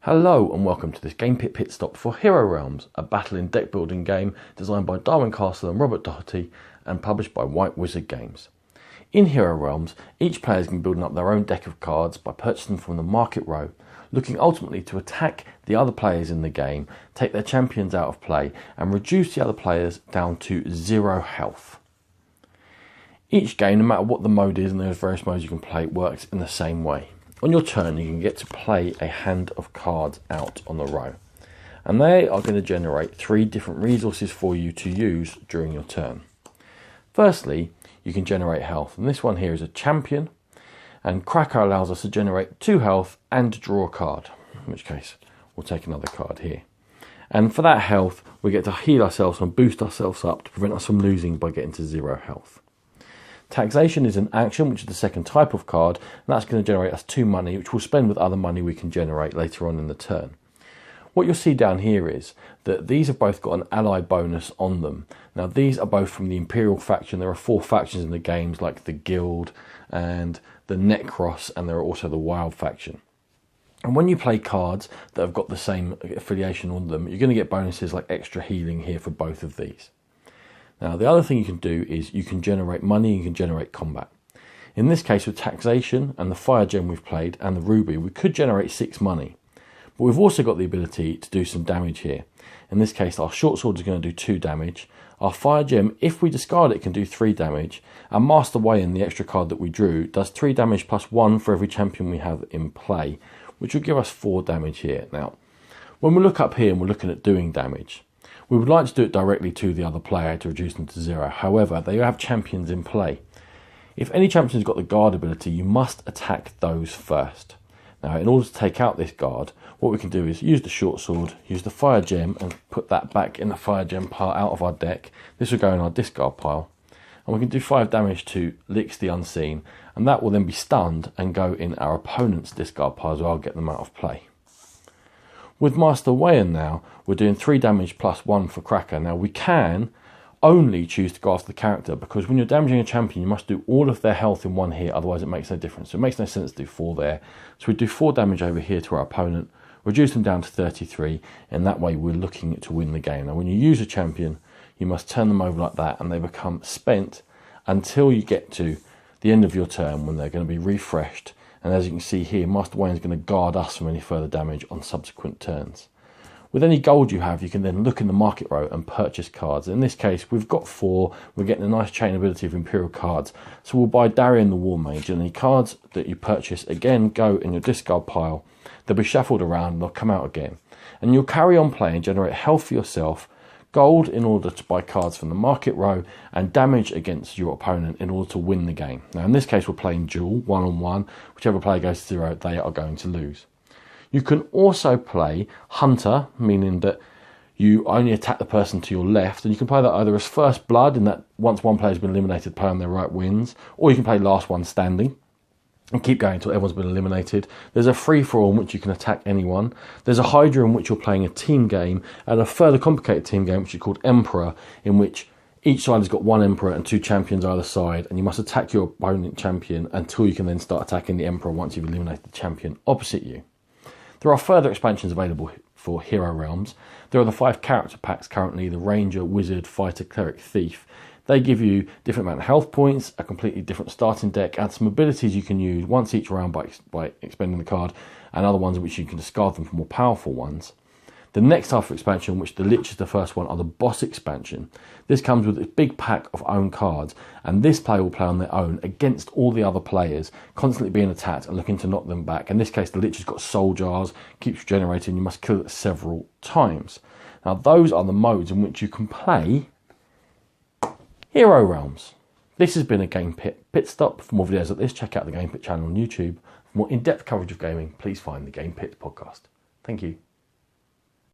Hello and welcome to this Game Pit Stop for Hero Realms, a battle in deck building game designed by Darwin, Kastle and Dougherty and published by White Wizard Games. In Hero Realms, each player is going to be building up their own deck of cards by purchasing from the market row, looking ultimately to attack the other players in the game, take their champions out of play and reduce the other players down to 0 health. Each game, no matter what the mode is, and there's various modes you can play, works in the same way. On your turn, you can get to play a hand of cards out on the row, and they are going to generate 3 different resources for you to use during your turn. Firstly, you can generate health, and this one here is a champion, and Cracker allows us to generate 2 health and draw a card, in which case we'll take another card here. And for that health, we get to heal ourselves and boost ourselves up to prevent us from losing by getting to 0 health. Taxation is an action, which is the second type of card, and that's going to generate us 2 money, which we'll spend with other money we can generate later on in the turn. What you'll see down here is that these have both got an ally bonus on them. Now these are both from the Imperial faction. There are 4 factions in the games, like the Guild and the Necros, and there are also the Wild faction. And when you play cards that have got the same affiliation on them, you're going to get bonuses like extra healing here for both of these. Now, the other thing you can do is you can generate money, you can generate combat. In this case, with Taxation and the Fire Gem we've played and the Ruby, we could generate 6 money. But we've also got the ability to do some damage here. In this case, our Short Sword is going to do 2 damage. Our Fire Gem, if we discard it, can do 3 damage. And Master Wayan, the extra card that we drew, does 3 damage plus 1 for every champion we have in play, which will give us 4 damage here. Now, when we look up here and we're looking at doing damage, we would like to do it directly to the other player to reduce them to 0. However, they have champions in play. If any champion's got the guard ability, you must attack those first. Now, in order to take out this guard, what we can do is use the Short Sword, use the Fire Gem and put that back in the Fire Gem pile out of our deck. This will go in our discard pile. And we can do 5 damage to Licks the Unseen, and that will then be stunned and go in our opponent's discard pile as well, get them out of play. With Master Wayan now, we're doing 3 damage plus 1 for Cracker. Now we can only choose to go after the character, because when you're damaging a champion, you must do all of their health in one hit, otherwise it makes no difference. So it makes no sense to do 4 there. So we do 4 damage over here to our opponent, reduce them down to 33, and that way we're looking to win the game. Now when you use a champion, you must turn them over like that, and they become spent until you get to the end of your turn, when they're going to be refreshed. And as you can see here, Master Wayan is going to guard us from any further damage on subsequent turns. With any gold you have, you can then look in the market row and purchase cards. In this case, we've got 4. We're getting a nice chain ability of Imperial cards. So we'll buy Darwin the War Mage, and the cards that you purchase, again, go in your discard pile. They'll be shuffled around and they'll come out again. And you'll carry on playing, generate health for yourself, gold in order to buy cards from the market row, and damage against your opponent in order to win the game. Now in this case we're playing duel, 1-on-1. Whichever player goes to 0, they are going to lose. You can also play Hunter, meaning that you only attack the person to your left, and you can play that either as First Blood, in that once one player has been eliminated, player on their right wins, or you can play Last One Standing and keep going until everyone's been eliminated. There's a free-for-all in which you can attack anyone. There's a Hydra in which you're playing a team game, and a further complicated team game which is called Emperor, in which each side has got 1 Emperor and 2 champions either side, and you must attack your opponent champion until you can then start attacking the Emperor once you've eliminated the champion opposite you. There are further expansions available for Hero Realms. There are the 5 character packs currently: the Ranger, Wizard, Fighter, Cleric, Thief. They give you different amount of health points, a completely different starting deck, and some abilities you can use once each round by expending the card, and other ones in which you can discard them for more powerful ones. The next type of expansion, which the Lich is the first one, are the Boss expansion. This comes with a big pack of own cards, and this player will play on their own against all the other players, constantly being attacked and looking to knock them back. In this case, the Lich has got soul jars, keeps regenerating, you must kill it several times. Now those are the modes in which you can play Hero Realms. This has been a Game Pit Stop. For more videos like this, check out the Game Pit channel on YouTube. For more in-depth coverage of gaming, please find the Game Pit podcast. Thank you.